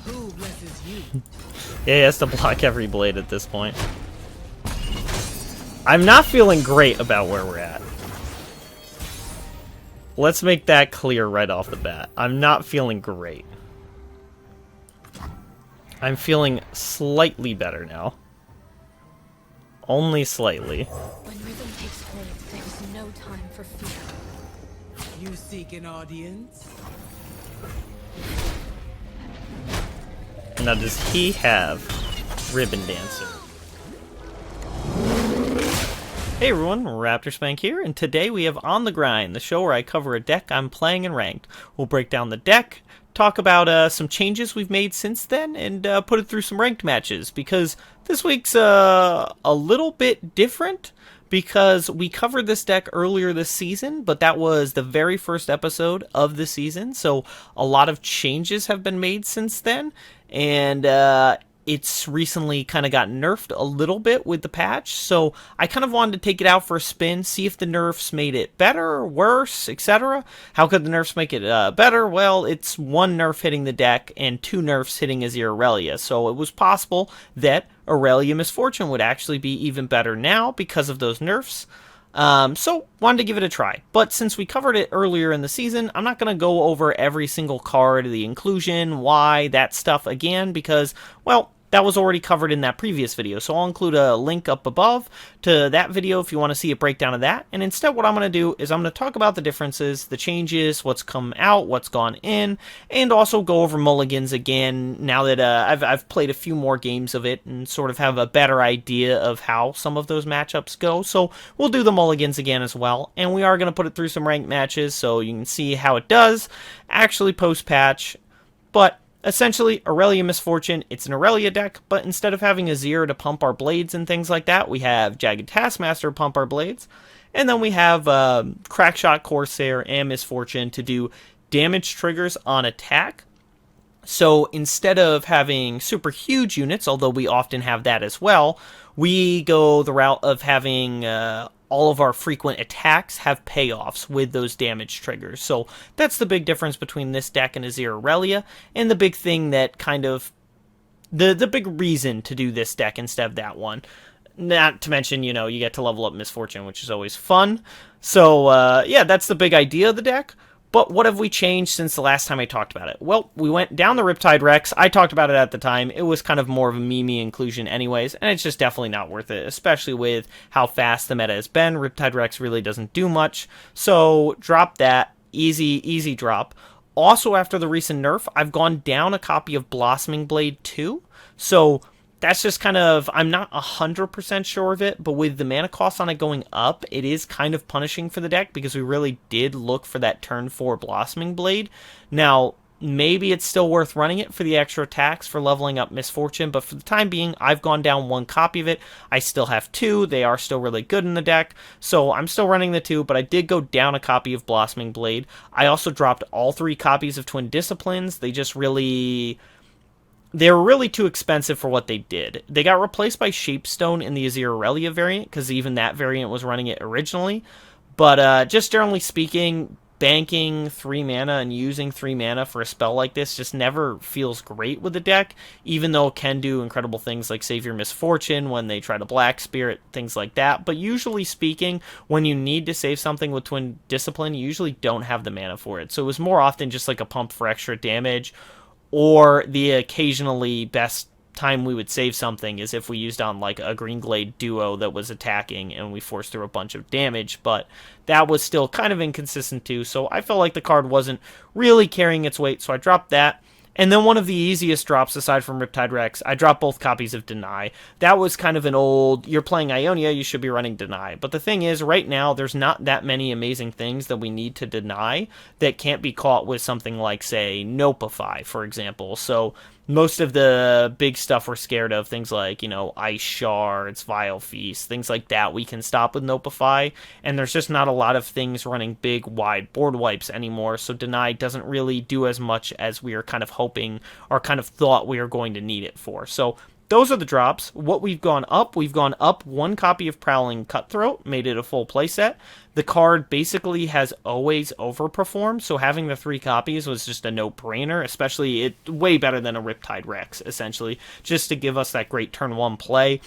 Who blesses you? Yeah, he has to block every blade at this point. I'm not feeling great about where we're at. Let's make that clear right off the bat. I'm not feeling great. I'm feeling slightly better now. Only slightly. When rhythm takes hold, there is no time for fear. You seek an audience? Now, does he have Ribbon Dancer? Hey everyone, Raptor Spank here, and today we have On the Grind, the show where I cover a deck I'm playing in Ranked. We'll break down the deck, talk about some changes we've made since then, and put it through some Ranked matches, because this week's a little bit different, because we covered this deck earlier this season, but that was the very first episode of the season, so a lot of changes have been made since then, and it's recently kind of got nerfed a little bit with the patch, so I kind of wanted to take it out for a spin, see if the nerfs made it better, worse, etc. How could the nerfs make it better? Well, it's one nerf hitting the deck and two nerfs hitting Azir Irelia, so it was possible that Irelia Misfortune would actually be even better now because of those nerfs. So, wanted to give it a try. But since we covered it earlier in the season, I'm not going to go over every single card, the inclusion, why, that stuff again, because, well, that was already covered in that previous video, so I'll include a link up above to that video if you want to see a breakdown of that. And instead what I'm going to do is I'm going to talk about the differences, the changes, what's come out, what's gone in, and also go over Mulligans again now that I've played a few more games of it and sort of have a better idea of how some of those matchups go. So we'll do the Mulligans again as well, and we are going to put it through some ranked matches so you can see how it does actually post-patch. But essentially, Irelia Misfortune, it's an Irelia deck, but instead of having Azir to pump our blades and things like that, we have Jagged Taskmaster pump our blades, and then we have Crackshot, Corsair, and Misfortune to do damage triggers on attack. So instead of having super huge units, although we often have that as well, we go the route of having all of our frequent attacks have payoffs with those damage triggers. So that's the big difference between this deck and Azir Irelia, and the big thing that kind of the big reason to do this deck instead of that one. Not to mention, you know, you get to level up Misfortune, which is always fun. So yeah, that's the big idea of the deck. But what have we changed since the last time I talked about it? Well, we went down the Riptide Rex. I talked about it at the time. It was kind of more of a meme inclusion anyways, and it's just definitely not worth it, especially with how fast the meta has been. Riptide Rex really doesn't do much, so drop that. Easy drop. Also, after the recent nerf, I've gone down a copy of Blossoming Blade 2, so that's just kind of, I'm not 100% sure of it, but with the mana cost on it going up, it is kind of punishing for the deck because we really did look for that turn 4 Blossoming Blade. Now, maybe it's still worth running it for the extra attacks for leveling up Misfortune, but for the time being, I've gone down one copy of it. I still have two. They are still really good in the deck, so I'm still running the two, but I did go down a copy of Blossoming Blade. I also dropped all 3 copies of Twin Disciplines. They were really too expensive for what they did. They got replaced by Shapestone in the Azir Irelia variant, because even that variant was running it originally. But just generally speaking, banking 3 mana and using 3 mana for a spell like this just never feels great with the deck, even though it can do incredible things like save your Misfortune when they try to Black Spirit, things like that. But usually speaking, when you need to save something with Twin Discipline, you usually don't have the mana for it. So it was more often just like a pump for extra damage, or the occasionally best time we would save something is if we used on like a Green Glade duo that was attacking and we forced through a bunch of damage, but that was still kind of inconsistent too, so I felt like the card wasn't really carrying its weight, so I dropped that. And then one of the easiest drops, aside from Riptide Rex, I dropped both copies of Deny. That was kind of an old, you're playing Ionia, you should be running Deny. But the thing is, right now, there's not that many amazing things that we need to deny that can't be caught with something like, say, Nopify, for example. So most of the big stuff we're scared of, things like, you know, Ice Shards, Vile Feast, things like that, we can stop with Nopify, and there's just not a lot of things running big, wide board wipes anymore, so Deny doesn't really do as much as we are kind of hoping, or kind of thought we were going to need it for. So those are the drops. What we've gone up 1 copy of Prowling Cutthroat, made it a full playset. The card basically has always overperformed, so having the 3 copies was just a no-brainer, especially way better than a Riptide Rex, essentially, just to give us that great turn 1 play.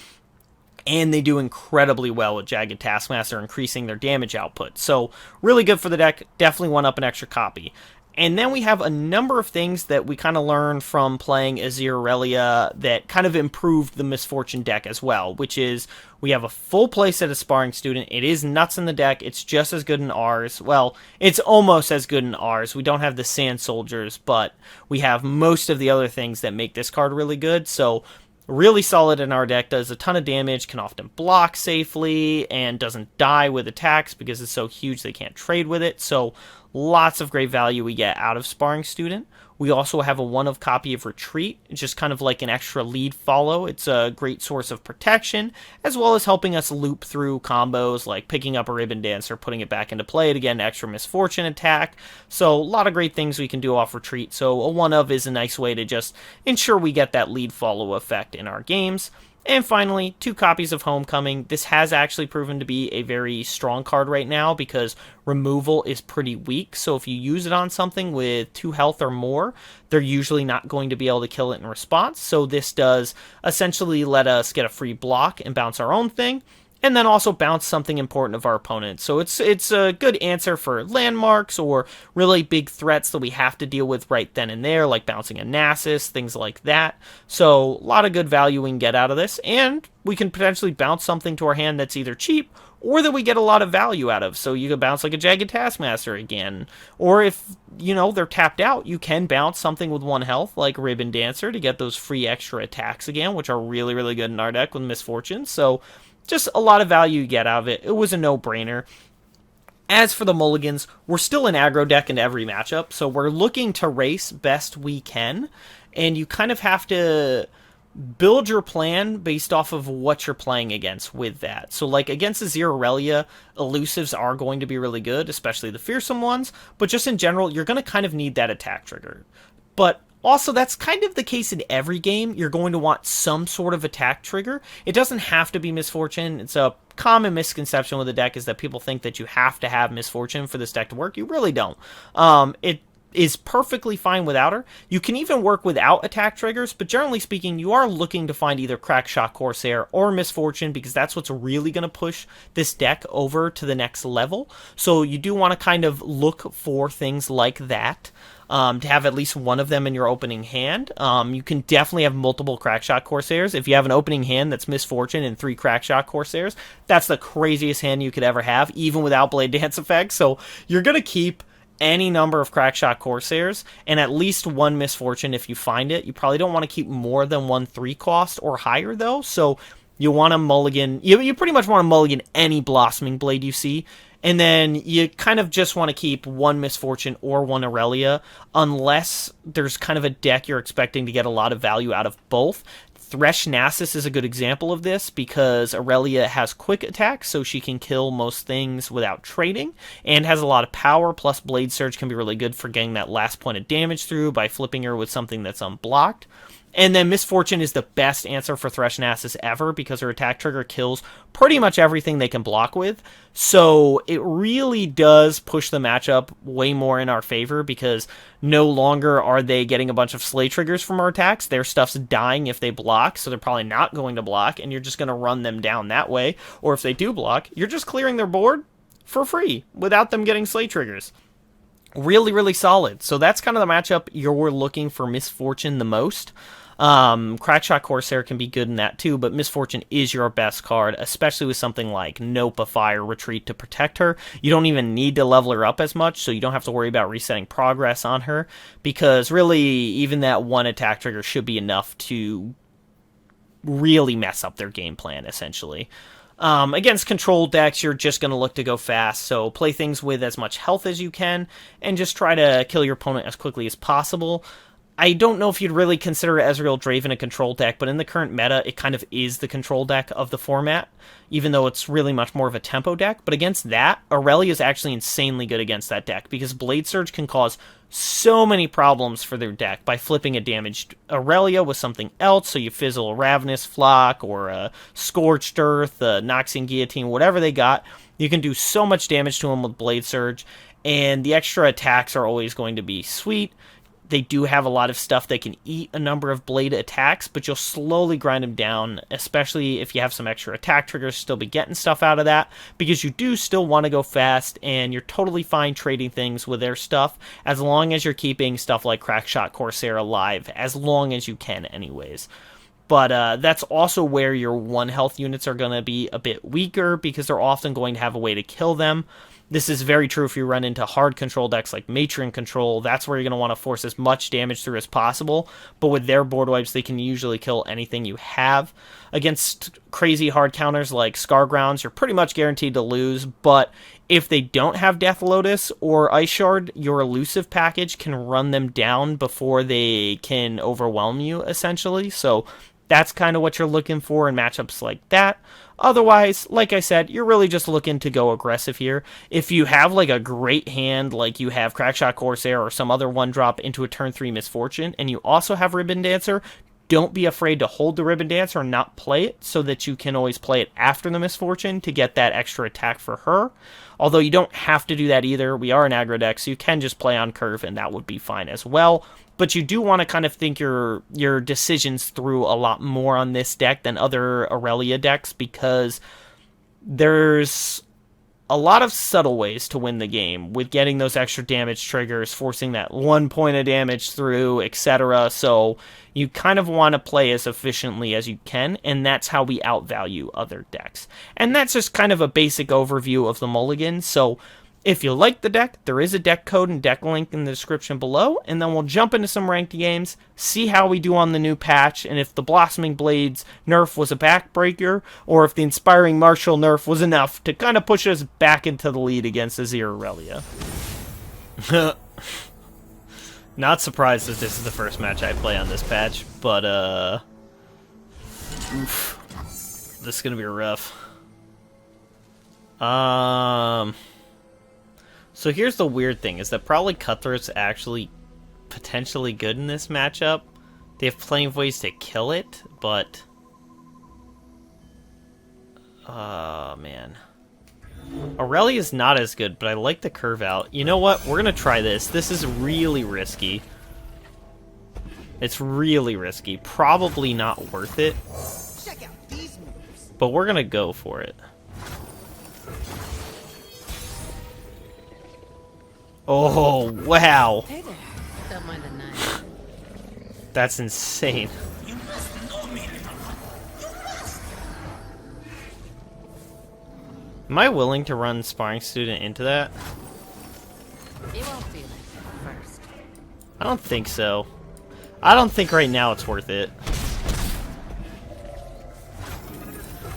And they do incredibly well with Jagged Taskmaster, increasing their damage output. So really good for the deck, definitely went up an extra copy. And then we have a number of things that we kind of learned from playing as Irelia that kind of improved the Misfortune deck as well, which is we have a full playset of Sparring Student. It is nuts in the deck. It's just as good in ours. Well, it's almost as good in ours. We don't have the Sand Soldiers, but we have most of the other things that make this card really good. So really solid in our deck, does a ton of damage, can often block safely, and doesn't die with attacks because it's so huge they can't trade with it. So lots of great value we get out of Sparring Student. We also have a 1-of copy of Retreat, just kind of like an extra lead follow. It's a great source of protection, as well as helping us loop through combos like picking up a Ribbon Dancer, putting it back into play to get an extra Misfortune attack. So a lot of great things we can do off Retreat. So a 1-of is a nice way to just ensure we get that lead follow effect in our games. And finally, 2 copies of Homecoming. This has actually proven to be a very strong card right now because removal is pretty weak. So if you use it on something with 2 health or more, they're usually not going to be able to kill it in response. So this does essentially let us get a free block and bounce our own thing, and then also bounce something important of our opponent. So it's a good answer for landmarks or really big threats that we have to deal with right then and there, like bouncing a Nasus, things like that. So a lot of good value we can get out of this, and we can potentially bounce something to our hand that's either cheap or that we get a lot of value out of. So you could bounce like a Jagged Taskmaster again. Or if, they're tapped out, you can bounce something with 1 health, like Ribbon Dancer, to get those free extra attacks again, which are really, really good in our deck with Misfortune. So just a lot of value you get out of it. It was a no-brainer. As for the Mulligans, we're still an aggro deck in every matchup, so we're looking to race best we can, and you kind of have to build your plan based off of what you're playing against with that. So like against the Irelia, elusives are going to be really good, especially the fearsome ones, but just in general, you're going to kind of need that attack trigger. But also, that's kind of the case in every game. You're going to want some sort of attack trigger. It doesn't have to be Misfortune. It's a common misconception with the deck is that people think that you have to have Misfortune for this deck to work. You really don't. It is perfectly fine without her. You can even work without attack triggers, but generally speaking, you are looking to find either Crackshot Corsair or Misfortune because that's what's really going to push this deck over to the next level. So you do want to kind of look for things like that. To have at least one of them in your opening hand. You can definitely have multiple Crackshot Corsairs. If you have an opening hand that's Misfortune and 3 Crackshot Corsairs, that's the craziest hand you could ever have, even without Blade Dance effects. So you're going to keep any number of Crackshot Corsairs and at least 1 Misfortune if you find it. You probably don't want to keep more than 1 3 cost or higher, though. So you want to mulligan. You pretty much want to mulligan any Blossoming Blade you see. And then you kind of just want to keep 1 Misfortune or 1 Irelia, unless there's kind of a deck you're expecting to get a lot of value out of both. Thresh Nasus is a good example of this because Irelia has quick attack, so she can kill most things without trading, and has a lot of power, plus Blade Surge can be really good for getting that last point of damage through by flipping her with something that's unblocked. And then Misfortune is the best answer for Thresh Nasus ever because her attack trigger kills pretty much everything they can block with. So it really does push the matchup way more in our favor because no longer are they getting a bunch of slay triggers from our attacks. Their stuff's dying if they block, so they're probably not going to block, and you're just going to run them down that way. Or if they do block, you're just clearing their board for free without them getting slay triggers. Really, really solid. So that's kind of the matchup you're looking for Misfortune the most. Crackshot Corsair can be good in that too, but Misfortune is your best card, especially with something like Notify or Retreat to protect her. You don't even need to level her up as much, so you don't have to worry about resetting progress on her, because really, even that 1 attack trigger should be enough to really mess up their game plan, essentially. Against control decks, you're just going to look to go fast, so play things with as much health as you can, and just try to kill your opponent as quickly as possible. I don't know if you'd really consider Ezreal Draven a control deck, but in the current meta, it kind of is the control deck of the format, even though it's really much more of a tempo deck. But against that, Irelia is actually insanely good against that deck, because Blade Surge can cause so many problems for their deck by flipping a damaged Irelia with something else, so you fizzle a Ravenous Flock, or a Scorched Earth, a Noxian Guillotine, whatever they got. You can do so much damage to them with Blade Surge, and the extra attacks are always going to be sweet. They do have a lot of stuff that can eat a number of blade attacks, but you'll slowly grind them down, especially if you have some extra attack triggers, still be getting stuff out of that, because you do still want to go fast, and you're totally fine trading things with their stuff, as long as you're keeping stuff like Crackshot Corsair alive, as long as you can anyways. But that's also where your 1 health units are going to be a bit weaker, because they're often going to have a way to kill them. This is very true if you run into hard control decks like Matron Control. That's where you're going to want to force as much damage through as possible. But with their board wipes, they can usually kill anything you have. Against crazy hard counters like Scargrounds, you're pretty much guaranteed to lose. But if they don't have Death Lotus or Ice Shard, your elusive package can run them down before they can overwhelm you, essentially. So that's kind of what you're looking for in matchups like that. Otherwise, like I said, you're really just looking to go aggressive here. If you have like a great hand, like you have Crackshot Corsair or some other 1-drop into a turn 3 Misfortune, and you also have Ribbon Dancer, don't be afraid to hold the Ribbon Dancer and not play it, so that you can always play it after the Misfortune to get that extra attack for her. Although you don't have to do that either. We are an aggro deck, so you can just play on curve, and that would be fine as well. But you do want to kind of think your decisions through a lot more on this deck than other Irelia decks, because there's a lot of subtle ways to win the game with getting those extra damage triggers, forcing that 1 point of damage through, etc. So you kind of want to play as efficiently as you can, and that's how we outvalue other decks. And that's just kind of a basic overview of the Mulligans. So if you like the deck, there is a deck code and deck link in the description below, and then we'll jump into some ranked games, see how we do on the new patch, and if the Blossoming Blades nerf was a backbreaker, or if the Inspiring Martial nerf was enough to kind of push us back into the lead against Azir Irelia. Not surprised that this is the first match I play on this patch, but oof. This is gonna be rough. So here's the weird thing, is that probably Cutthroat's actually potentially good in this matchup. They have plenty of ways to kill it, but man. Irelia is not as good, but I like the curve out. You know what? We're gonna try this. This is really risky. It's really risky. Probably not worth it. Check out these moves. But we're gonna go for it. Oh, wow. Hey there. Don't mind the knife. That's insane. You must know me. Am I willing to run Sparring Student into that? You won't feel it first. I don't think so. I don't think right now it's worth it.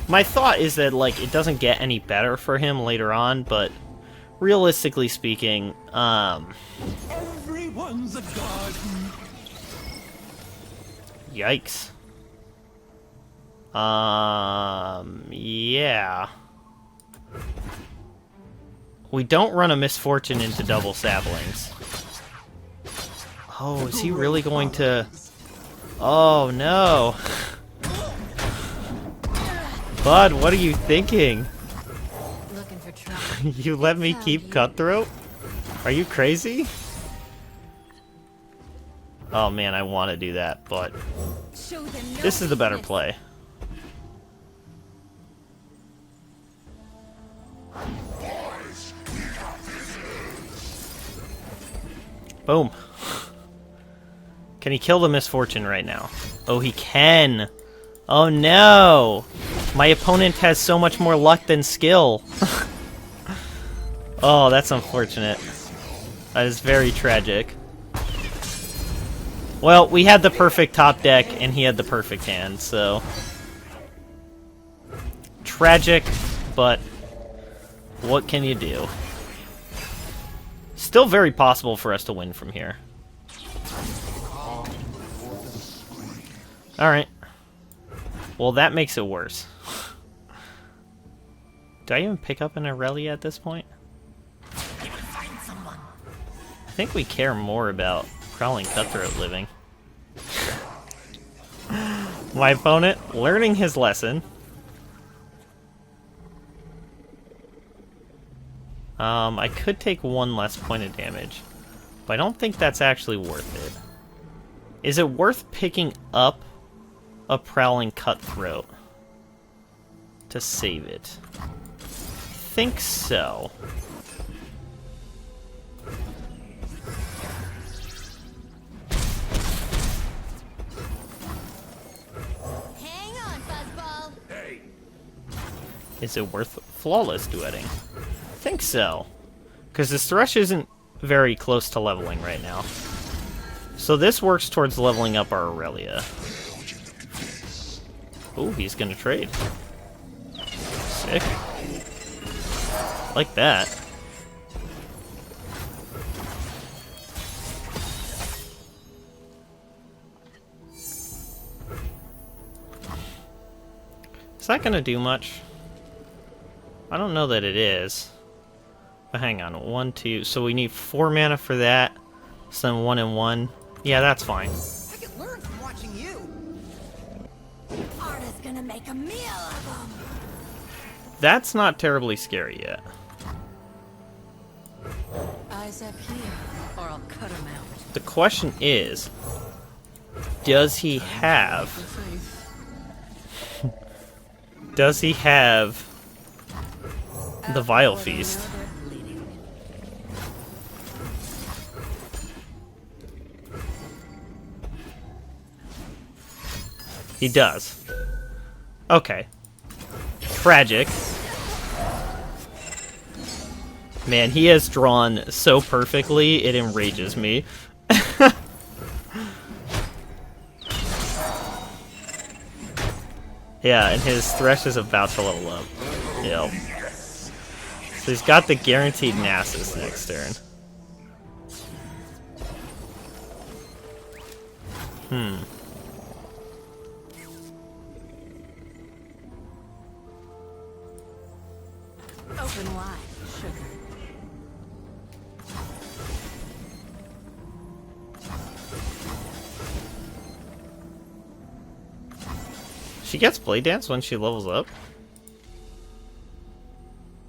My thought is that, like, it doesn't get any better for him later on, but realistically speaking, Everyone's a garden. yikes. Yeah. We don't run a Misfortune into double Saplings. Oh, is he really going to... Oh, no. Bud, what are you thinking? Looking for trouble. You let me keep Cutthroat? Are you crazy? Oh man, I want to do that, but Show them no this is the better weakness. play. Boom. Can he kill the Misfortune right now? Oh, he can. Oh no! My opponent has so much more luck than skill. Oh, that's unfortunate. That is very tragic. Well, we had the perfect top deck, and he had the perfect hand, so... Tragic, but what can you do? Still very possible for us to win from here. Alright. Well, that makes it worse. Do I even pick up an Irelia at this point? You will find someone. I think we care more about Prowling Cutthroat living. My opponent learning his lesson. I could take one less point of damage, but I don't think that's actually worth it. Is it worth picking up a Prowling Cutthroat to save it? I think so. Hang on, Fuzzball. Is it worth flawless duetting? I think so. Because this Thresh isn't very close to leveling right now. So this works towards leveling up our Irelia. Oh, he's gonna trade. Sick. Like that. Is that gonna do much? I don't know that it is. But hang on, 1, 2. So we need 4 mana for that. So then 1 and 1. Yeah, that's fine. I can learn from watching you. Arda's gonna make a meal of them. That's not terribly scary yet. Eyes up here, or I'll cut him out. The question is, does he have... does he have the Vile Feast? He does. Okay. Tragic. Man, he has drawn so perfectly, it enrages me. Yeah, and his Thresh is about to level up. Yep. So he's got the guaranteed Nasus next turn. Open wide, sugar. She gets Blade Dance when she levels up?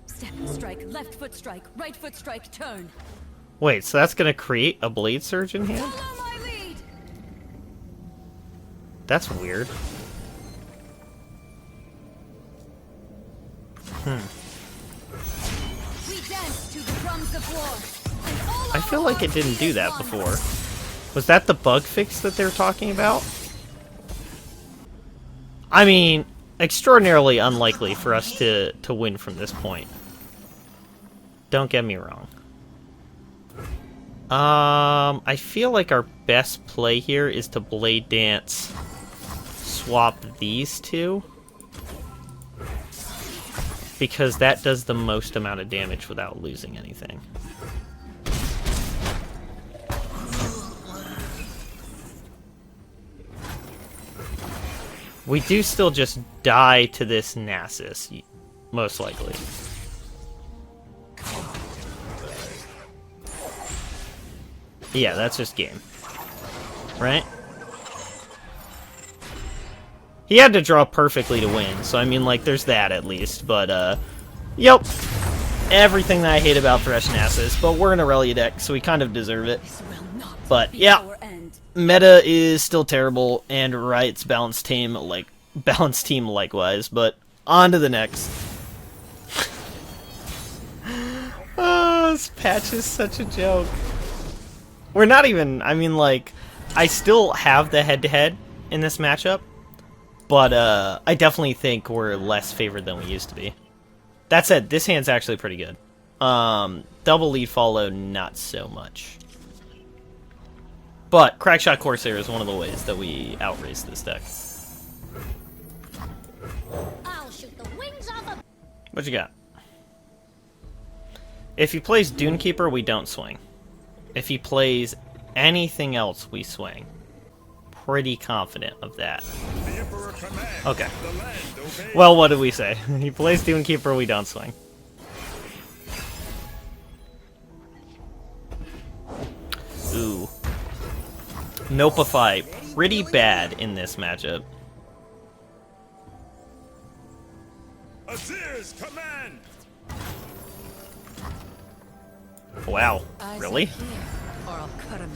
Step and strike, left foot strike, right foot strike, turn. Wait, so that's gonna create a Blade Surge in hand? Follow my lead. That's weird. We dance to the drums of war. And all I feel like it didn't do that before. Was that the bug fix that they're talking about? I mean, extraordinarily unlikely for us to win from this point. Don't get me wrong. I feel like our best play here is to Blade Dance, swap these two, because that does the most amount of damage without losing anything. We do still just die to this Nasus, most likely. Yeah, that's just game. Right? He had to draw perfectly to win, so I mean, like, there's that at least, but, yep. Everything that I hate about Thresh Nasus, but we're in a Irelia deck, so we kind of deserve it. But, yeah. Meta is still terrible, and Riot's balanced team likewise, but on to the next. Oh, this patch is such a joke. We're not even, I mean, like, I still have the head-to-head in this matchup, but I definitely think we're less favored than we used to be. That said, this hand's actually pretty good. Double lead follow, not so much. But Crackshot Corsair is one of the ways that we outrace this deck. I'll shoot the wings off of... What you got? If he plays Dunekeeper, we don't swing. If he plays anything else, we swing. pretty confident of that. The Emperor commands. Okay. The land obeys. Well, what did we say? He plays Dune Keeper, we don't swing. Ooh. Nopify, pretty bad in this matchup. Azir's command. Wow, really? Or I'll cut him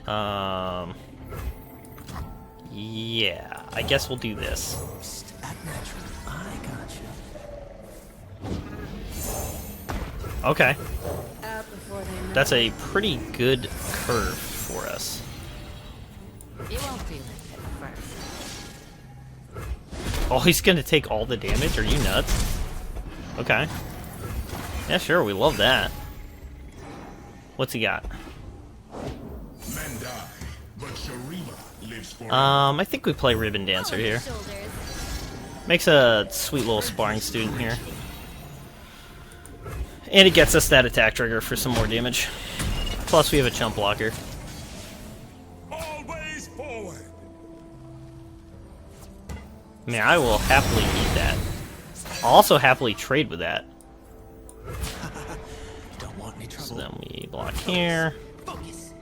out. Yeah, I guess we'll do this. Act natural. I gotcha. Okay, Out before they know. that's a pretty good curve for us. You won't feel it at first. Oh, he's gonna take all the damage? Are you nuts? Okay. Yeah, sure, we love that. What's he got? Men die, but Shurima lives forever. I think we play Ribbon Dancer here. Makes a sweet little sparring student here. And it gets us that attack trigger for some more damage. Plus we have a chump blocker. Always forward. I mean, I will happily eat that. I'll also happily trade with that. Don't want any trouble. So then we block here. Focus.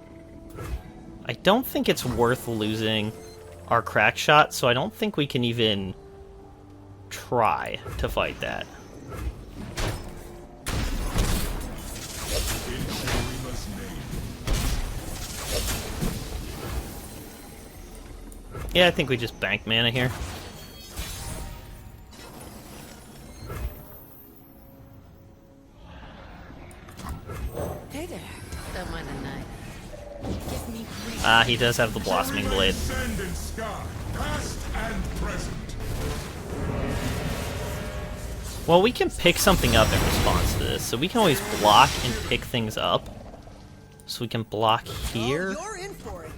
I don't think it's worth losing our Crackshot, so I don't think we can even try to fight that. In Shurima's name. Yeah, I think we just bank mana here. Hey there. Don't mind the knife. Give me grace. Ah, he does have the Blossoming Blade. Send in sky, past and present. Well, we can pick something up in response to this, so we can always block and pick things up. So we can block here. Oh, you're in for it.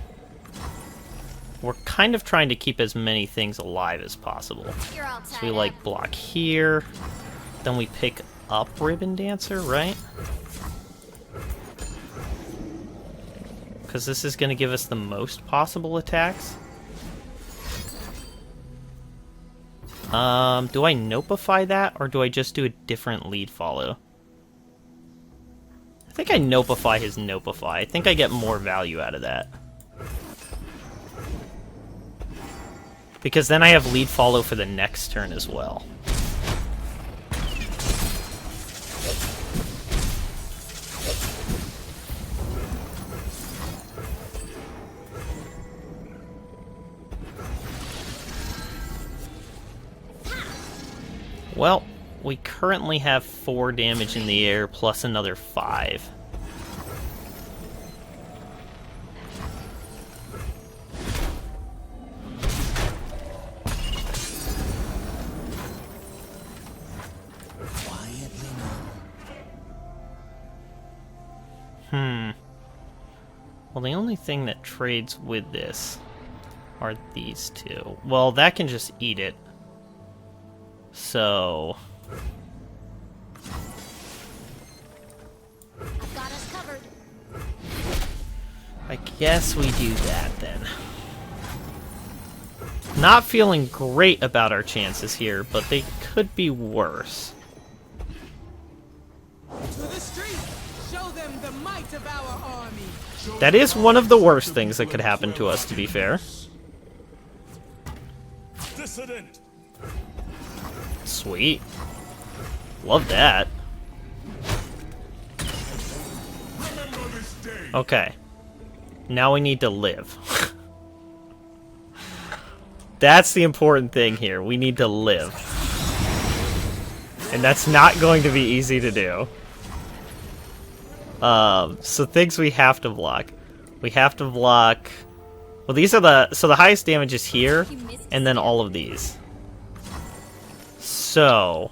We're kind of trying to keep as many things alive as possible. You're all So we like block here, then we pick up Ribbon Dancer, right? Because this is going to give us the most possible attacks. Do I Nopify that, or do I just do a different lead follow? I think I Nopify his Nopify. I think I get more value out of that. Because then I have lead follow for the next turn as well. Well, we currently have 4 damage in the air plus another 5. Quietly now. Well, the only thing that trades with this are these two. Well, that can just eat it. So... I've got us covered. I guess we do that then. Not feeling great about our chances here, but they could be worse. To the street. Show them the might of our army. That is one of the worst things that could happen to us, to be fair. Dissident. Sweet. Love that. Remember this day. Okay. Now we need to live. That's the important thing here. We need to live. And that's not going to be easy to do. So things we have to block. We have to block... Well, these are the... So the highest damage is here, and then all of these. So...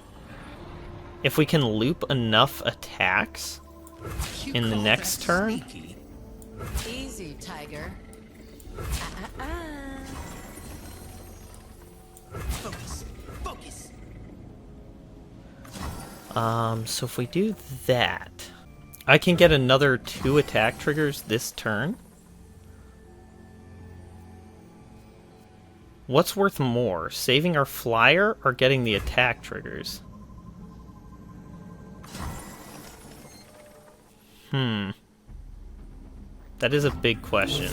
If we can loop enough attacks in the next turn... Easy, tiger. Focus. Focus. So if we do that... I can get another 2 attack triggers this turn. What's worth more, saving our flyer or getting the attack triggers? That is a big question.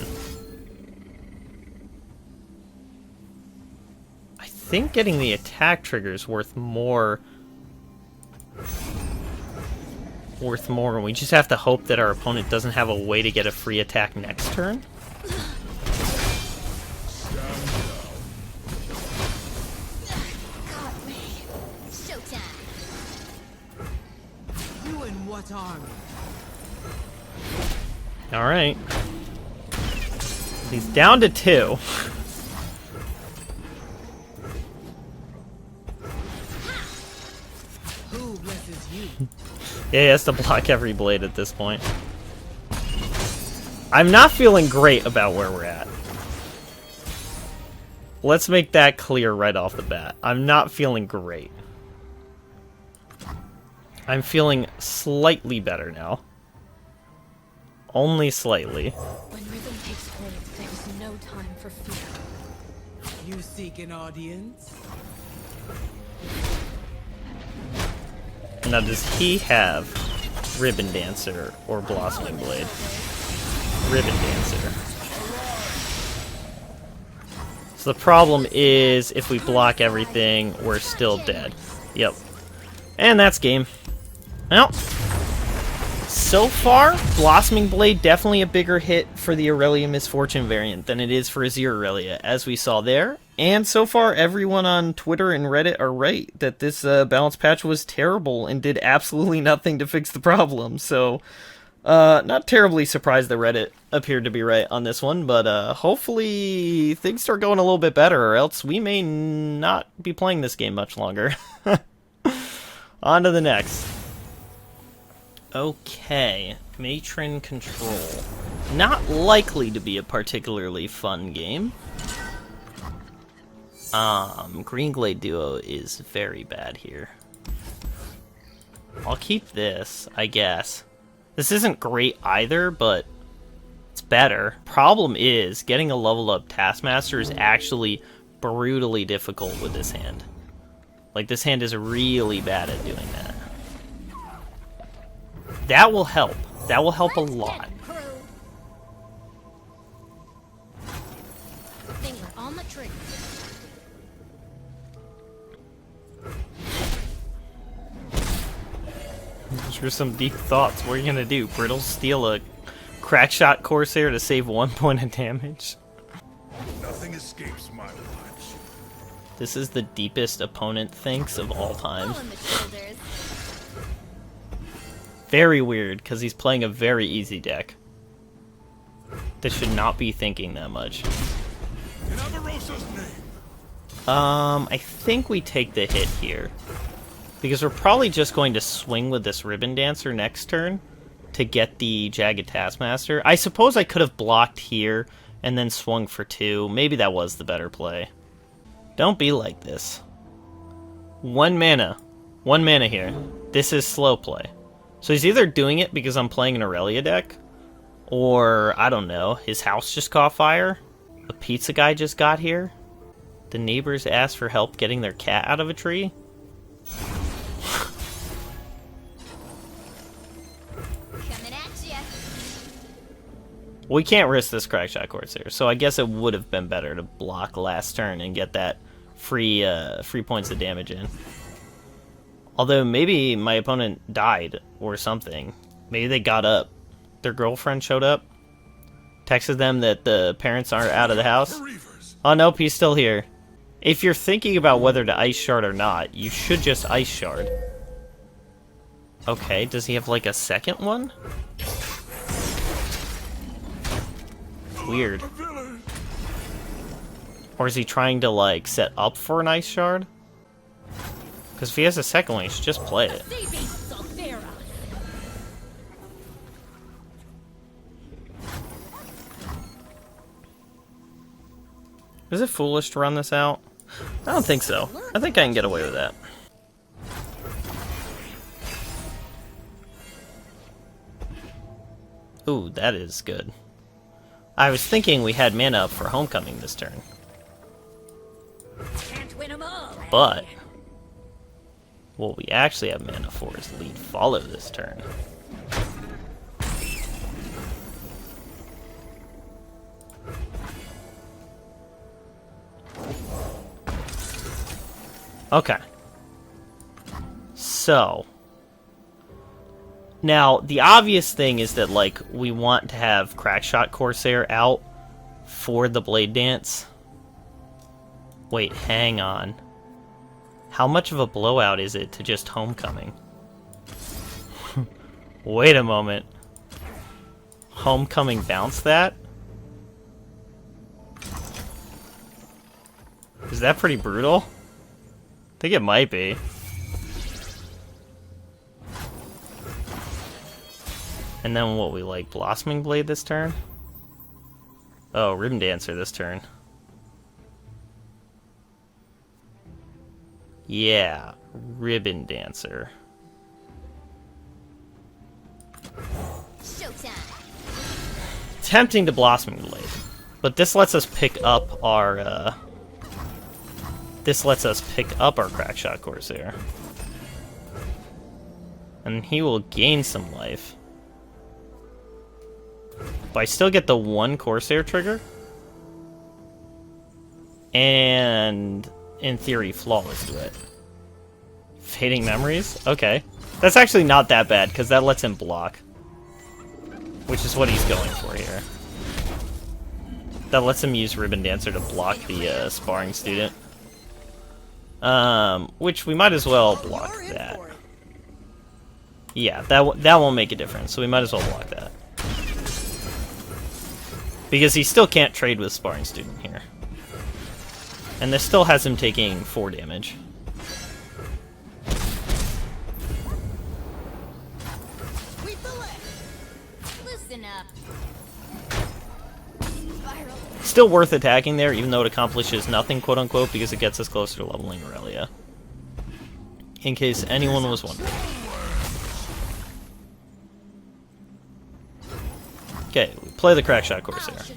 I think getting the attack triggers worth more. And we just have to hope that our opponent doesn't have a way to get a free attack next turn. Got me. Showtime. You and what army? Alright. He's down to 2. Who blesses you? Yeah, he has to block every blade at this point. I'm not feeling great about where we're at. Let's make that clear right off the bat. I'm not feeling great. I'm feeling slightly better now. Only slightly. When rhythm takes hold, there's no time for fear. You seek an audience? Now, does he have Ribbon Dancer or Blossoming Blade? Ribbon Dancer. So the problem is, if we block everything, we're still dead. Yep. And that's game. Well, so far, Blossoming Blade definitely a bigger hit for the Irelia Misfortune variant than it is for Azir Irelia, as we saw there. And so far, everyone on Twitter and Reddit are right that this balance patch was terrible and did absolutely nothing to fix the problem. So, not terribly surprised that Reddit appeared to be right on this one, but hopefully things start going a little bit better, or else we may not be playing this game much longer. On to the next. Okay, Matron Control. Not likely to be a particularly fun game. Green Glade Duo is very bad here. I'll keep this, I guess. This isn't great either, but it's better. Problem is, getting a level up Taskmaster is actually brutally difficult with this hand. Like, this hand is really bad at doing that. That will help. That will help a lot. Finger on the trigger. Those are some deep thoughts. What are you gonna do? Brittle steal a Crackshot Corsair to save 1 point of damage? Nothing escapes my watch. This is the deepest opponent thinks of all time. Pull on the shoulders. Very weird, because he's playing a very easy deck. That should not be thinking that much. In Avarosa's name. I think we take the hit here. Because we're probably just going to swing with this Ribbon Dancer next turn to get the Jagged Taskmaster. I suppose I could have blocked here and then swung for 2. Maybe that was the better play. Don't be like this. 1 mana. 1 mana here. This is slow play. So he's either doing it because I'm playing an Irelia deck, or, I don't know, his house just caught fire, a pizza guy just got here, the neighbors asked for help getting their cat out of a tree. Coming at ya. We can't risk this Crackshot Corsair, so I guess it would have been better to block last turn and get that free points of damage in. Although maybe my opponent died or something. Maybe they got up. Their girlfriend showed up. Texted them that the parents aren't out of the house. Oh nope, he's still here. If you're thinking about whether to Ice Shard or not, you should just Ice Shard. Okay, does he have like a second one? Weird. Or is he trying to like set up for an Ice Shard? Because if he has a second one, he should just play it. Is it foolish to run this out? I don't think so. I think I can get away with that. Ooh, that is good. I was thinking we had mana up for Homecoming this turn. But what we actually have mana for is lead follow this turn. Okay. So now the obvious thing is that like we want to have Crackshot Corsair out for the Blade Dance. Wait, hang on. How much of a blowout is it to just Homecoming? Wait a moment. Homecoming bounce that? Is that pretty brutal? I think it might be. And then what, we like Blossoming Blade this turn? Oh, Ribbon Dancer this turn. Yeah, Ribbon Dancer. Tempting to Blossoming Blade, but this lets us pick up our Crackshot Corsair, and he will gain some life. But I still get the one Corsair trigger, and in theory, Flawless Duet. Fading Memories? Okay. That's actually not that bad, because that lets him block. Which is what he's going for here. That lets him use Ribbon Dancer to block the Sparring Student. Which we might as well block that. Yeah, that won't make a difference, so we might as well block that. Because he still can't trade with Sparring Student here. And this still has him taking 4 damage. Listen up. Still worth attacking there, even though it accomplishes nothing, quote-unquote, because it gets us closer to leveling Irelia. In case anyone was wondering. Okay, we play the Crackshot Corsair.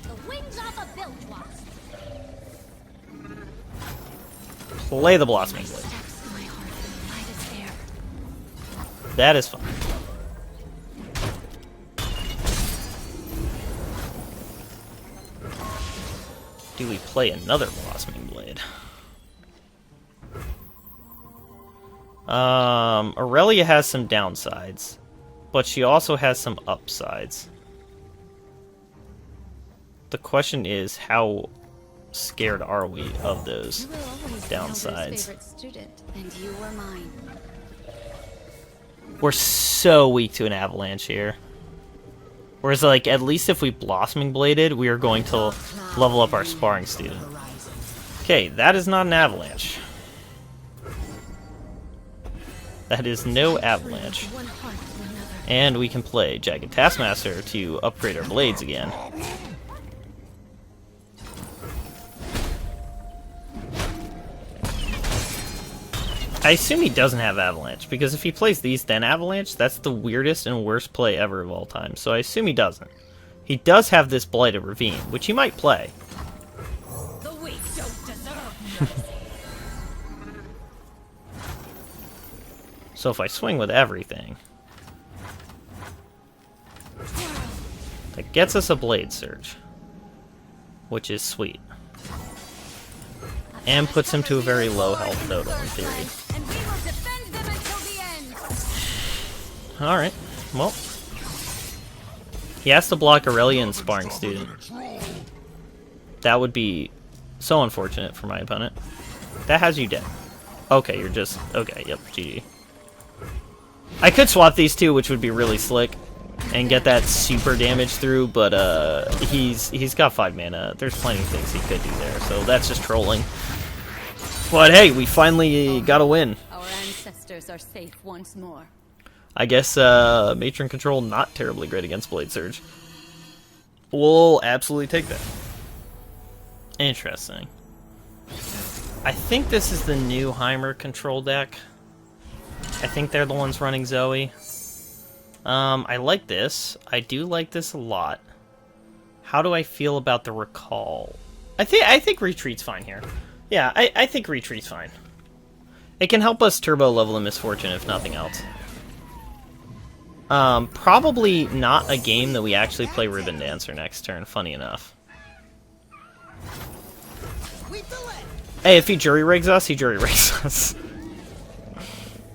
Play the Blossoming Blade. That is fine. Do we play another Blossoming Blade? Irelia has some downsides, but she also has some upsides. The question is, how scared are we of those downsides? And you were mine. We're so weak to an avalanche here. Whereas, like, at least if we Blossoming Bladed, we are going to level up our Sparring Student. Okay, that is not an avalanche. That is no avalanche. And we can play Jagged Taskmaster to upgrade our blades again. I assume he doesn't have Avalanche, because if he plays these then Avalanche, that's the weirdest and worst play ever of all time, so I assume he doesn't. He does have this Blighted Ravine, which he might play. The weak don't deserve. So if I swing with everything, that gets us a Blade Surge, which is sweet. And puts him to a very low health total, in theory. Alright, well. He has to block Irelia and Sparring Student. That would be so unfortunate for my opponent. That has you dead. Okay, you're just... Okay, yep, GG. I could swap these two, which would be really slick, and get that super damage through, but he's got 5 mana. There's plenty of things he could do there, so that's just trolling. But hey, we finally got a win. Our ancestors are safe once more. I guess Matron Control not terribly great against Blade Surge. We'll absolutely take that. Interesting. I think this is the new Heimer Control deck. I think they're the ones running Zoe. I like this. I do like this a lot. How do I feel about the Recall? I think Retreat's fine here. Yeah, I think Retreat's fine. It can help us turbo level a Misfortune, if nothing else. Probably not a game that we actually play Ribbon Dancer next turn, funny enough. Hey, if he jury rigs us, he jury rigs us.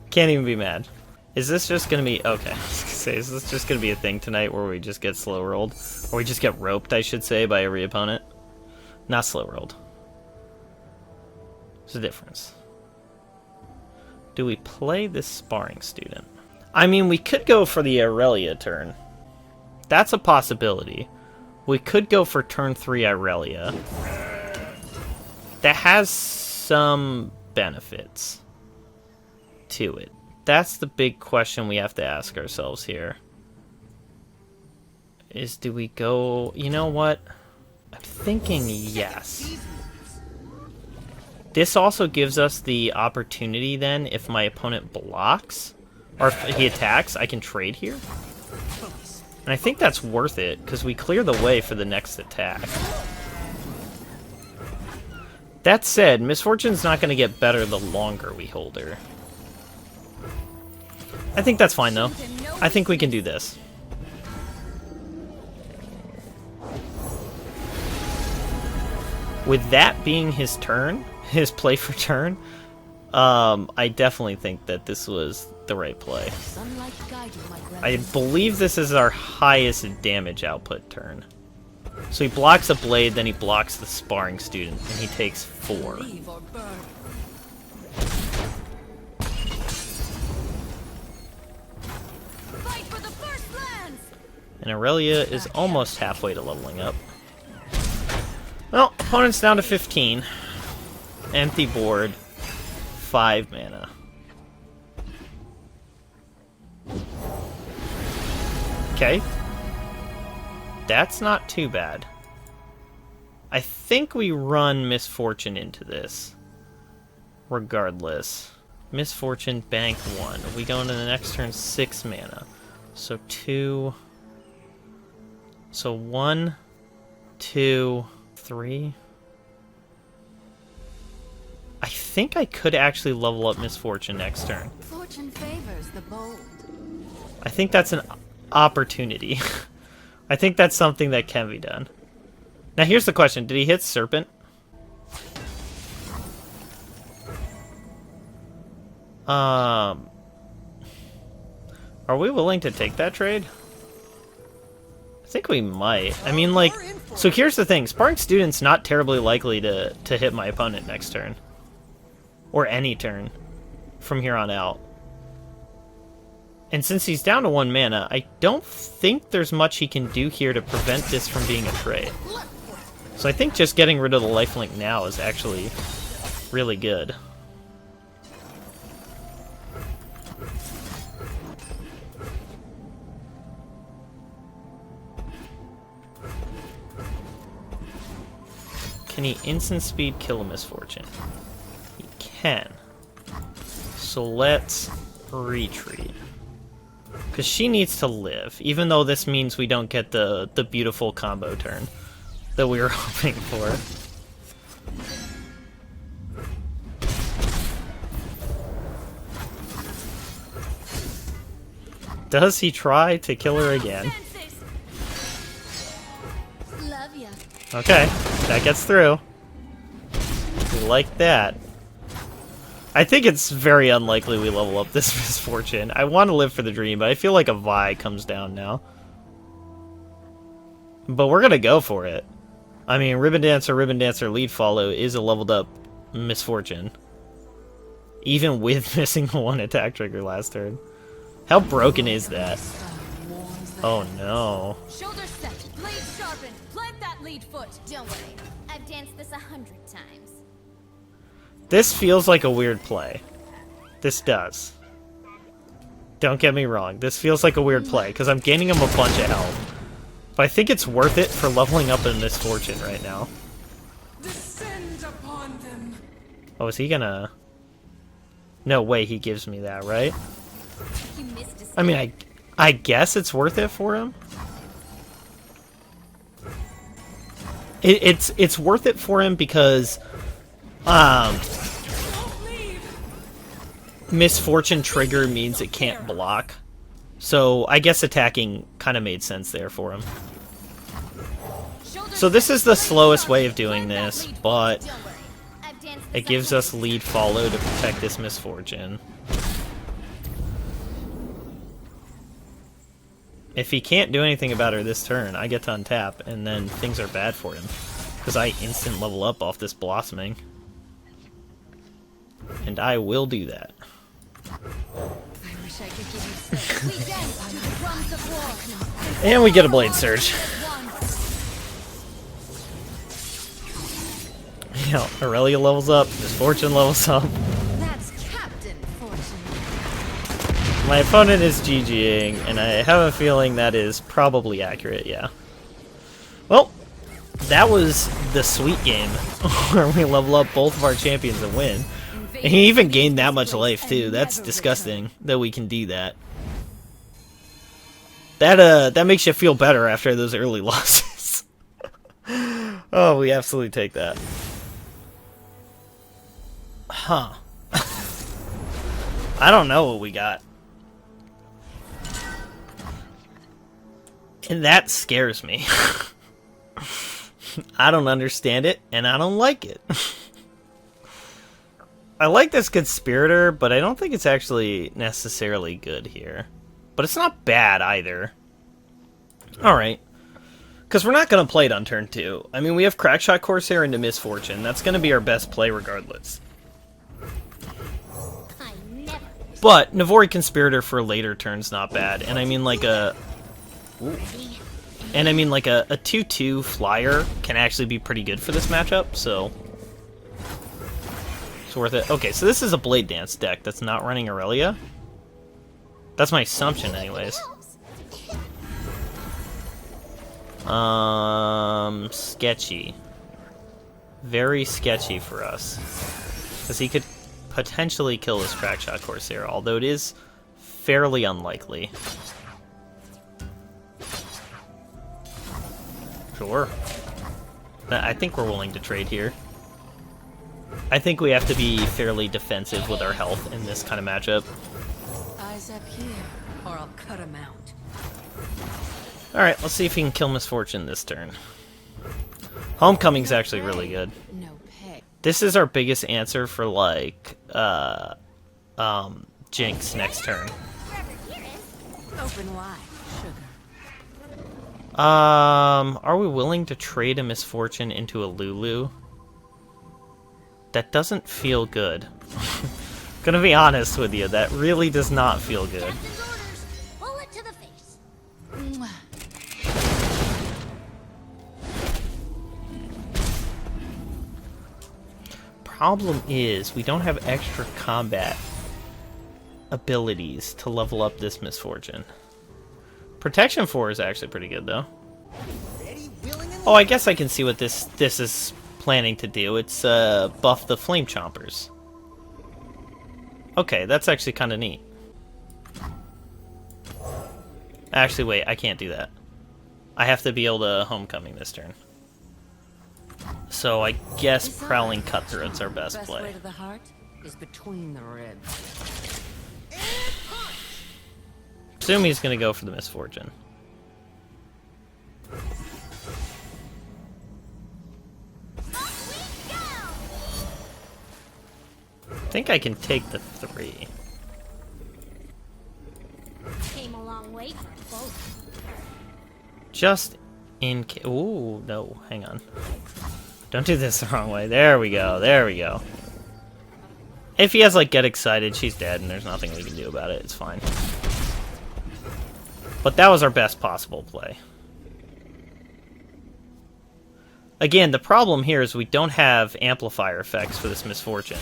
Can't even be mad. Is this just gonna be... Okay, I was gonna say, is this just gonna be a thing tonight where we just get slow rolled? Or we just get roped, I should say, by every opponent? Not slow rolled. There's a difference. Do we play this sparring student? I mean, we could go for the Irelia turn. That's a possibility. We could go for turn 3 Irelia. That has some benefits to it. That's the big question we have to ask ourselves here. Is do we go... You know what? I'm thinking yes. This also gives us the opportunity then, if my opponent blocks, or if he attacks, I can trade here. And I think that's worth it, because we clear the way for the next attack. That said, Misfortune's not going to get better the longer we hold her. I think that's fine, though. I think we can do this. With that being his turn, his play for turn, I definitely think that this was the right play. I believe this is our highest damage output turn. So he blocks a blade, then he blocks the sparring student, and he takes 4. And Irelia is almost halfway to leveling up. Well, opponent's down to 15. Empty board. 5 mana. Okay. That's not too bad. I think we run Misfortune into this. Regardless. Misfortune, bank 1. We go into the next turn 6 mana. So 2... So 1, 2, 3... I think I could actually level up Misfortune next turn. Fortune favors the bold. I think that's an opportunity. I think that's something that can be done. Now here's the question. Did he hit Serpent? Are we willing to take that trade? I think we might. I mean, like... So here's the thing. Sparring Student's not terribly likely to hit my opponent next turn. Or any turn from here on out. And since he's down to 1 mana, I don't think there's much he can do here to prevent this from being a trade. So I think just getting rid of the lifelink now is actually really good. Can he instant speed kill a Misfortune? He can. So let's retreat. Because she needs to live, even though this means we don't get the beautiful combo turn that we were hoping for. Does he try to kill her again? Love ya. Okay, that gets through. We like that. I think it's very unlikely we level up this Misfortune. I want to live for the dream, but I feel like a Vi comes down now. But we're going to go for it. I mean, Ribbon Dancer, lead follow is a leveled up Misfortune. Even with missing the 1 attack trigger last turn. How broken is that? Oh no. Shoulder set, blade sharpened, plant that lead foot. Don't worry, I've danced this 100 times. This feels like a weird play. This does. Don't get me wrong. This feels like a weird play, because I'm gaining him a bunch of health. But I think it's worth it for leveling up in Misfortune right now. Descend upon them. Oh, is he gonna... No way he gives me that, right? You missed a I mean, I guess it's worth it for him. It's worth it for him because... Don't leave. Misfortune trigger means it can't block. So I guess attacking kind of made sense there for him. So this is the slowest way of doing this, but it gives us lead follow to protect this Misfortune. If he can't do anything about her this turn, I get to untap, and then things are bad for him. Because I instant level up off this Blossoming. And I will do that. I wish I could give you And we get a Blade Surge. You know, Irelia levels up, Misfortune levels up. That's Captain Fortune. My opponent is GGing, and I have a feeling that is probably accurate, yeah. Well, that was the sweet game, where we level up both of our champions and win. And he even gained that much life, too. That's disgusting that we can do that. That makes you feel better after those early losses. Oh, we absolutely take that. Huh. I don't know what we got. And that scares me. I don't understand it, and I don't like it. I like this Conspirator, but I don't think it's actually necessarily good here. But it's not bad either. Alright. Because we're not going to play it on turn 2. I mean, we have Crackshot Corsair into Misfortune. That's going to be our best play regardless. But Navori Conspirator for later turn's not bad. And I mean like a... Ooh. And I mean like a 2-2 flyer can actually be pretty good for this matchup, so... It's worth it. Okay, so this is a Blade Dance deck that's not running Irelia. That's my assumption anyways. Sketchy. Very sketchy for us. Because he could potentially kill this Crackshot Corsair, although it is fairly unlikely. Sure. I think we're willing to trade here. I think we have to be fairly defensive with our health in this kind of matchup. Eyes up here, or I'll cut him out. Alright, let's see if he can kill Misfortune this turn. Homecoming's actually really good. No pay. This is our biggest answer for, like, Jinx next turn. Open wide, sugar. Are we willing to trade a Misfortune into a Lulu? That doesn't feel good. Gonna be honest with you, that really does not feel good. Bullet to the face. Problem is, we don't have extra combat abilities to level up this Misfortune. Protection 4 is actually pretty good, though. Oh, I guess I can see what this is planning to do. It's buff the Flame Chompers. Okay, that's actually kind of neat. Actually, wait, I can't do that. I have to be able to Homecoming this turn. So I guess Prowling Cutthroat's our best play. Way to the heart is between the ribs. Assume he's gonna go for the Misfortune. I think I can take the 3. Came a long way for both. Just in case. Ooh, no, hang on. Don't do this the wrong way. There we go, there we go. If he has, like, Get Excited, she's dead, and there's nothing we can do about it. It's fine. But that was our best possible play. Again, the problem here is we don't have amplifier effects for this Misfortune.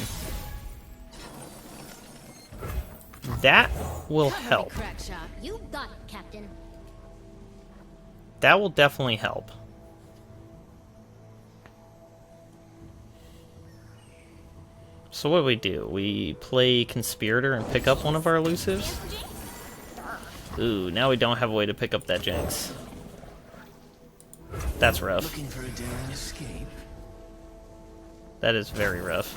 That will help. Crackshot. You got it, Captain. That will definitely help. So what do? We play Conspirator and pick up one of our elusives? Ooh, now we don't have a way to pick up that Jinx. That's rough. Looking for a daring escape? That is very rough.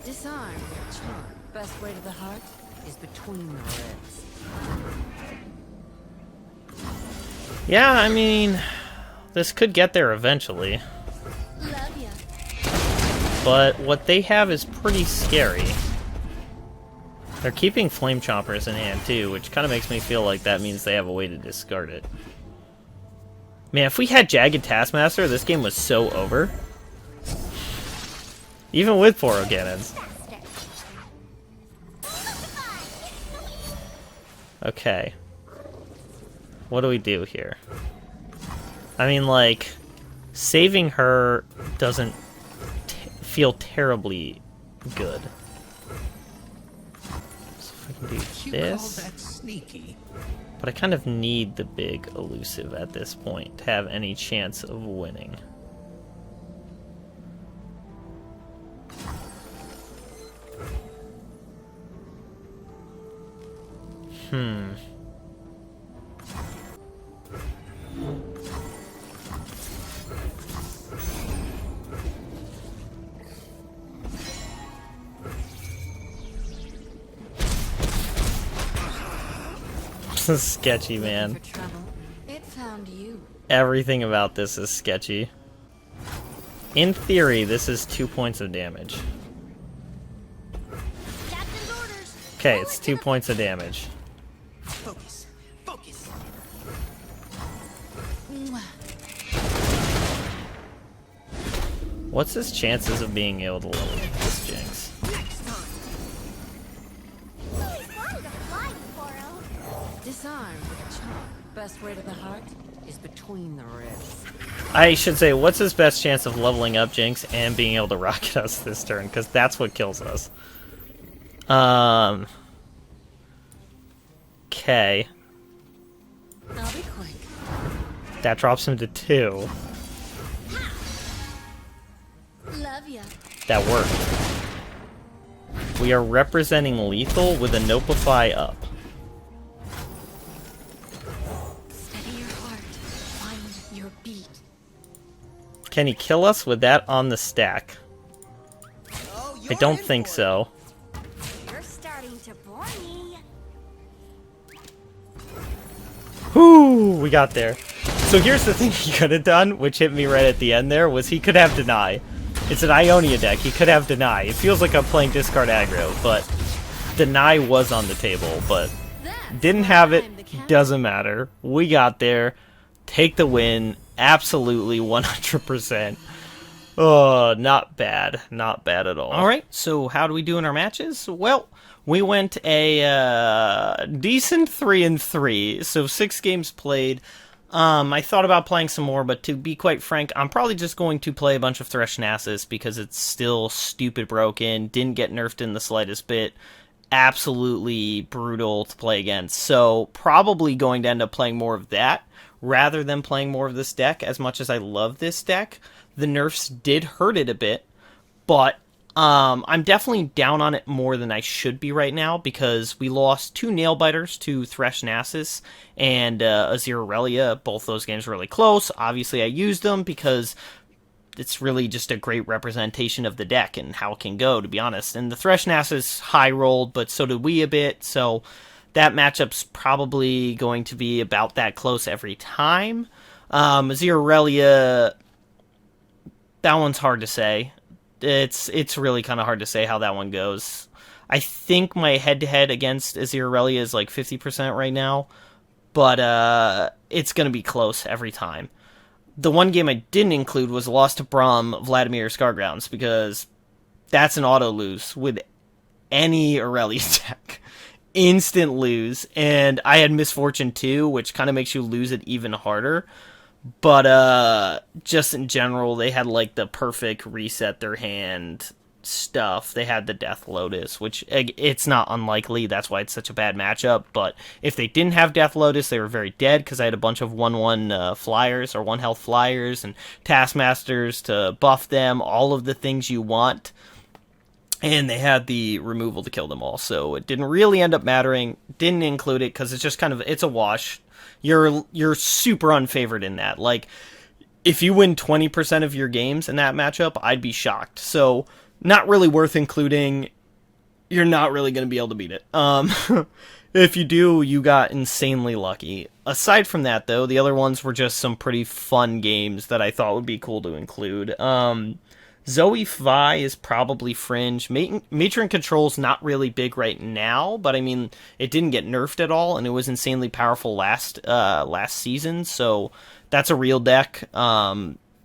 Disarm your charm. Best way to the heart is between the ribs. Yeah, I mean, this could get there eventually. Love ya. But what they have is pretty scary. They're keeping Flame Chompers in hand too, which kind of makes me feel like that means they have a way to discard it. Man, if we had Jagged Taskmaster, this game was so over. Even with Poro Cannons. Okay. What do we do here? I mean, like, saving her doesn't feel terribly good. So if I can do this... Sneaky. But I kind of need the big elusive at this point to have any chance of winning. This is sketchy, man. For trouble, it found you. Everything about this is sketchy. In theory, this is 2 points of damage. Captain's orders. Okay, it's 2 points of damage. Focus. Focus. What's his chances of being able to level this Jinx? Next time. Always wanted to fly, Poro. Disarm with charm. Best way to the heart is between the ribs. I should say, what's his best chance of leveling up Jinx and being able to rocket us this turn? Because that's what kills us. Okay. I'll be quick. That drops him to 2. Love ya. That worked. We are representing lethal with a Nopify up. Steady your heart. Find your beat. Can he kill us with that on the stack? Oh, I don't think so. You're starting to bore me. Whoo! We got there. So here's the thing he could have done, which hit me right at the end there, was he could have Deny. It's an Ionia deck. He could have Deny. It feels like I'm playing discard aggro, but Deny was on the table, but didn't have it. Doesn't matter. We got there. Take the win. Absolutely 100%. Oh, not bad. Not bad at all. Alright, so how do we do in our matches? Well, we went a decent 3-3, so 6 games played. I thought about playing some more, but to be quite frank, I'm probably just going to play a bunch of Thresh Nasus because it's still stupid broken, didn't get nerfed in the slightest bit, absolutely brutal to play against. So probably going to end up playing more of that rather than playing more of this deck. As much as I love this deck, the nerfs did hurt it a bit, but I'm definitely down on it more than I should be right now because we lost 2 Nailbiters to Thresh Nasus and Azir Irelia. Both those games were really close. Obviously, I used them because it's really just a great representation of the deck and how it can go, to be honest. And the Thresh Nasus high-rolled, but so did we a bit, so that matchup's probably going to be about that close every time. Azir Irelia, that one's hard to say. It's really kind of hard to say how that one goes. I think my head-to-head against Azir Irelia is like 50% right now, but it's going to be close every time. The one game I didn't include was a loss to Braum Vladimir Scargrounds, because that's an auto-lose with any Irelia deck. Instant lose, and I had Misfortune too, which kind of makes you lose it even harder. But just in general, they had like the perfect reset their hand stuff. They had the Death Lotus, which it's not unlikely. That's why it's such a bad matchup. But if they didn't have Death Lotus, they were very dead because I had a bunch of 1/1 flyers or 1 health flyers and Taskmasters to buff them. All of the things you want. And they had the removal to kill them all. So it didn't really end up mattering. Didn't include it because it's just kind of, it's a wash. You're super unfavored in that. Like, if you win 20% of your games in that matchup, I'd be shocked. So, not really worth including. You're not really going to be able to beat it. If you do, you got insanely lucky. Aside from that, though, the other ones were just some pretty fun games that I thought would be cool to include. Zoe Fi is probably fringe. Matron Control's not really big right now, but I mean, it didn't get nerfed at all, and it was insanely powerful last season, so that's a real deck.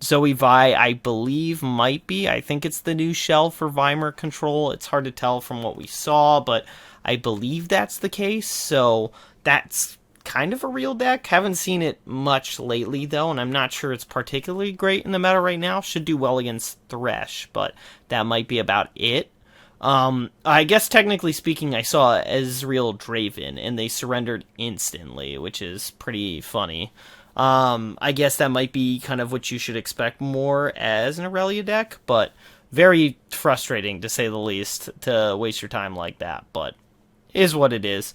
Zoe Vi, I believe, might be. I think it's the new shell for Weimar Control. It's hard to tell from what we saw, but I believe that's the case, so that's kind of a real deck. Haven't seen it much lately, though, and I'm not sure it's particularly great in the meta right now. Should do well against Thresh, but that might be about it. I guess technically speaking, I saw Ezreal Draven, and they surrendered instantly, which is pretty funny. I guess that might be kind of what you should expect more as an Irelia deck, but very frustrating, to say the least, to waste your time like that, but is what it is.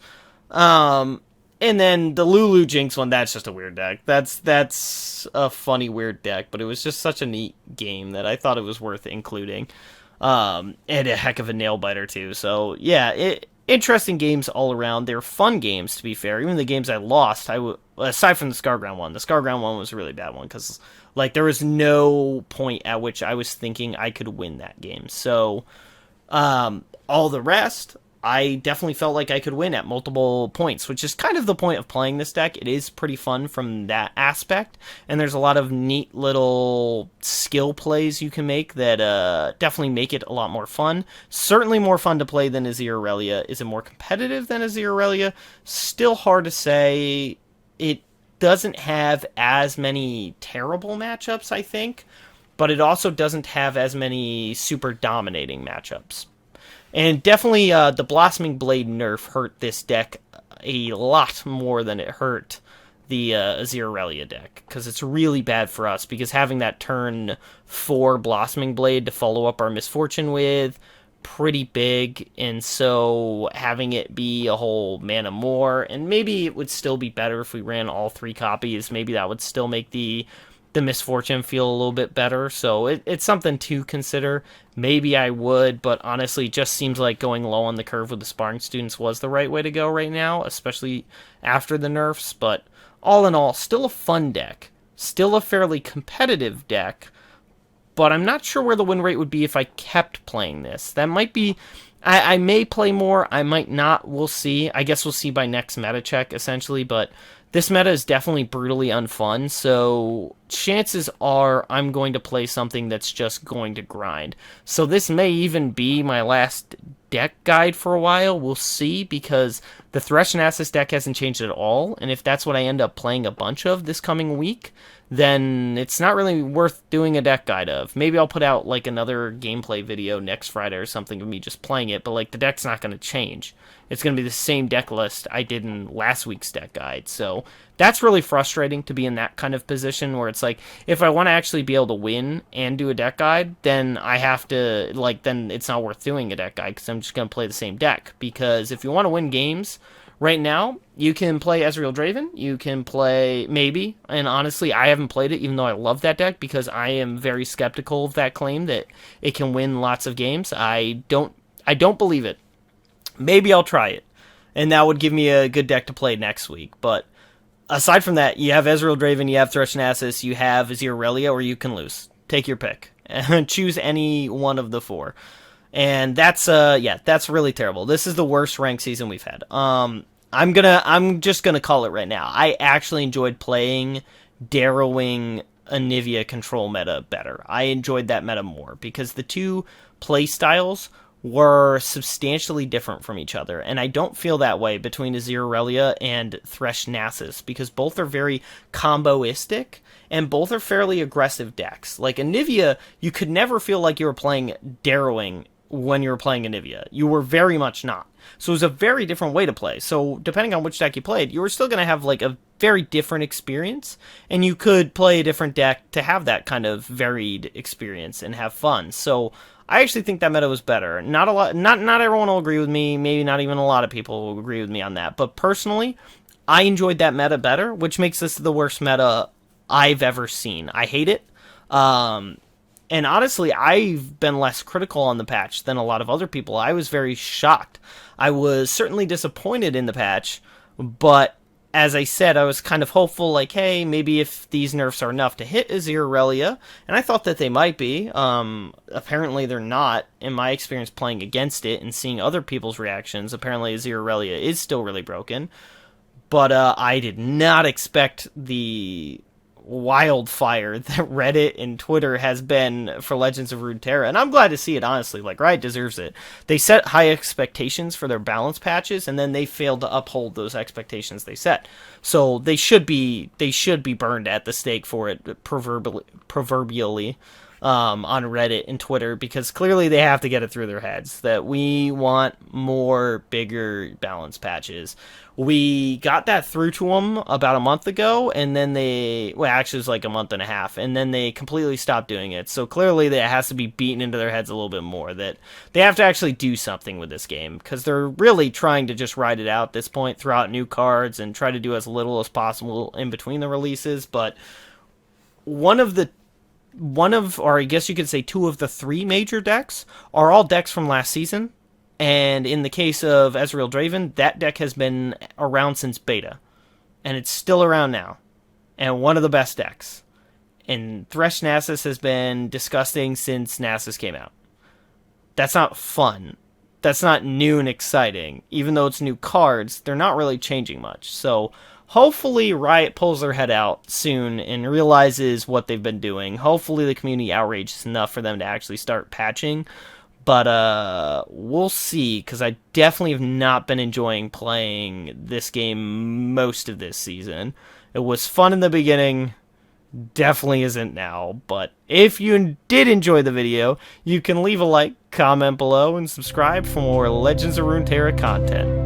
And then the Lulu Jinx one, that's just a weird deck. That's a funny, weird deck, but it was just such a neat game that I thought it was worth including. And a heck of a nail biter, too. So, yeah, interesting games all around. They're fun games, to be fair. Even the games I lost, aside from the Scarground one. The Scarground one was a really bad one, because like, there was no point at which I was thinking I could win that game. So, all the rest, I definitely felt like I could win at multiple points, which is kind of the point of playing this deck. It is pretty fun from that aspect, and there's a lot of neat little skill plays you can make that definitely make it a lot more fun. Certainly more fun to play than Azir Irelia. Is it more competitive than Azir Irelia? Still hard to say. It doesn't have as many terrible matchups, I think, but it also doesn't have as many super dominating matchups. And definitely the Blossoming Blade nerf hurt this deck a lot more than it hurt the Azir Irelia deck, because it's really bad for us, because having that turn 4 Blossoming Blade to follow up our Misfortune with, pretty big, and so having it be a whole mana more, and maybe it would still be better if we ran all 3 copies, maybe that would still make the Misfortune feel a little bit better, so it's something to consider. Maybe I would, but honestly, it just seems like going low on the curve with the Sparring Students was the right way to go right now, especially after the nerfs, but all in all, still a fun deck. Still a fairly competitive deck, but I'm not sure where the win rate would be if I kept playing this. That might be... I may play more, I might not, we'll see. I guess we'll see by next meta check, essentially, but this meta is definitely brutally unfun, so chances are I'm going to play something that's just going to grind. So this may even be my last deck guide for a while, we'll see, because the Thresh Nasus deck hasn't changed at all, and if that's what I end up playing a bunch of this coming week, then it's not really worth doing a deck guide of. Maybe I'll put out like another gameplay video next Friday or something of me just playing it, but like the deck's not going to change. It's going to be the same deck list I did in last week's deck guide. So that's really frustrating to be in that kind of position where it's like, if I want to actually be able to win and do a deck guide, then I have to, like, then it's not worth doing a deck guide because I'm just going to play the same deck. Because if you want to win games right now, you can play Ezreal Draven, you can play maybe, and honestly, I haven't played it even though I love that deck because I am very skeptical of that claim that it can win lots of games. I don't believe it. Maybe I'll try it, and that would give me a good deck to play next week. But aside from that, you have Ezreal Draven, you have Thresh Nasus, you have Azir Irelia, or you can lose. Take your pick. Choose any one of the 4. And that's really terrible. This is the worst ranked season we've had. I'm just gonna call it right now. I actually enjoyed playing Darrowing Anivia control meta better. I enjoyed that meta more because the two play styles were substantially different from each other, and I don't feel that way between Azir Irelia and Thresh Nasus, because both are very comboistic, and both are fairly aggressive decks. Like Anivia, you could never feel like you were playing Darrowing when you were playing Anivia. You were very much not. So it was a very different way to play. So depending on which deck you played, you were still going to have like a very different experience, and you could play a different deck to have that kind of varied experience and have fun. So I actually think that meta was better. Not everyone will agree with me, maybe not even a lot of people will agree with me on that, but personally, I enjoyed that meta better, which makes this the worst meta I've ever seen. I hate it. And honestly, I've been less critical on the patch than a lot of other people. I was very shocked. I was certainly disappointed in the patch, but as I said, I was kind of hopeful, like, hey, maybe if these nerfs are enough to hit Irelia, and I thought that they might be. Apparently they're not. In my experience playing against it and seeing other people's reactions, apparently Irelia is still really broken. But I did not expect the wildfire that Reddit and Twitter has been for Legends of Runeterra, and I'm glad to see it, honestly. Like, Riot deserves it. They set high expectations for their balance patches, and then they failed to uphold those expectations they set. So they should be burned at the stake for it, proverbially, on Reddit and Twitter, because clearly they have to get it through their heads that we want more bigger balance patches. We got that through to them about a month ago, and then actually it was like a month and a half, and then they completely stopped doing it. So clearly that has to be beaten into their heads a little bit more, that they have to actually do something with this game, because they're really trying to just ride it out at this point, throw out new cards, and try to do as little as possible in between the releases. But or I guess you could say two of the three major decks are all decks from last season. And in the case of Ezreal Draven, that deck has been around since beta. And it's still around now. And one of the best decks. And Thresh Nasus has been disgusting since Nasus came out. That's not fun. That's not new and exciting. Even though it's new cards, they're not really changing much. So hopefully Riot pulls their head out soon and realizes what they've been doing. Hopefully the community outrage is enough for them to actually start patching. But we'll see, because I definitely have not been enjoying playing this game most of this season. It was fun in the beginning, definitely isn't now. But if you did enjoy the video, you can leave a like, comment below, and subscribe for more Legends of Runeterra content.